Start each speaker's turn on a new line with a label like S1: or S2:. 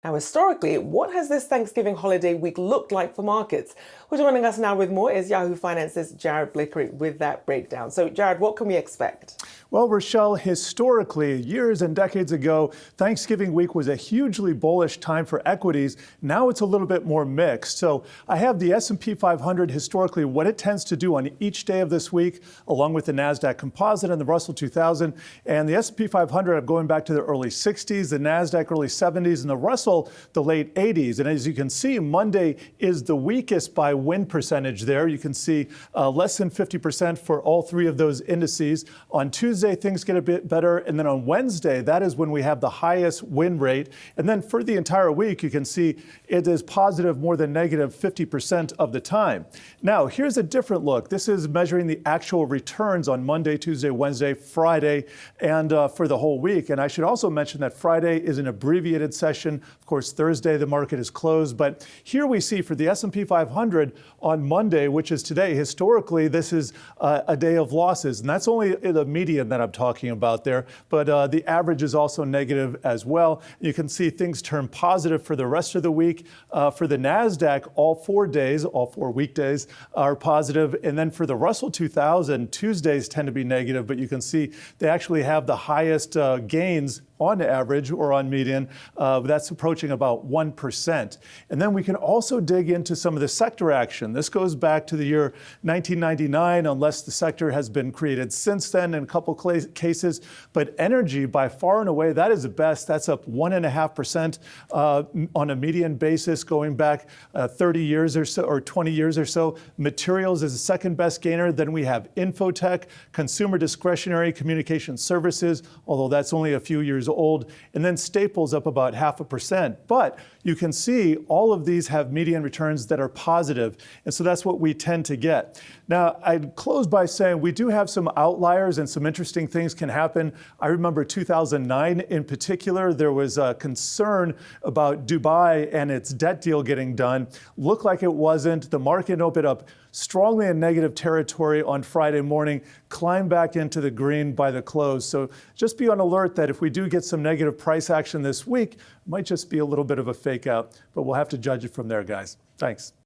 S1: Now, historically, what has this Thanksgiving holiday week looked like for markets? Well, joining us now with more is Yahoo Finance's Blikre with that breakdown. So, Jared, what can we expect?
S2: Well, Rochelle, historically, years and decades ago, Thanksgiving week was a hugely bullish time for equities. Now it's a little bit more mixed. So I have the S&P 500 historically, what it tends to do on each day of this week, along with the Nasdaq Composite and the Russell 2000. And the S&P 500, I'm going back to the early 60s, the Nasdaq early 70s, and the Russell the late 80s. And as you can see, Monday is the weakest by win percentage there. You can see less than 50% for all three of those indices. On Tuesday, things get a bit better. And then on Wednesday, that is when we have the highest win rate. And then for the entire week, you can see it is positive more than negative 50% of the time. Now, here's a different look. This is measuring the actual returns on Monday, Tuesday, Wednesday, Friday, and for the whole week. And I should also mention that Friday is an abbreviated session. Of course, Thursday, the market is closed. But here we see for the S&P 500 on Monday, which is today, historically, this is a day of losses. And that's only the median that I'm talking about there. But the average is also negative as well. You can see things turn positive for the rest of the week. For the Nasdaq, all 4 days, all 4 weekdays are positive. And then for the Russell 2000, Tuesdays tend to be negative, but you can see they actually have the highest gains on average or on median. That's approaching about 1%. And then we can also dig into some of the sector action. This goes back to the year 1999, unless the sector has been created since then in a couple cases. But energy, by far and away, that is the best. That's up 1.5% on a median basis going back 30 years or so, or 20 years or so. Materials is the second best gainer. Then we have infotech, consumer discretionary, communication services, although that's only a few years old, and then staples up about 0.5%. But you can see all of these have median returns that are positive, and so that's what we tend to get. Now, I'd close by saying we do have some outliers and some interesting things can happen. I remember 2009 in particular, there was a concern about Dubai and its debt deal getting done. Looked like it wasn't. The market opened up strongly in negative territory on Friday morning, climbed back into the green by the close. So just be on alert that if we do get some negative price action this week, it might just be a little bit of a fake out, but we'll have to judge it from there, guys. Thanks.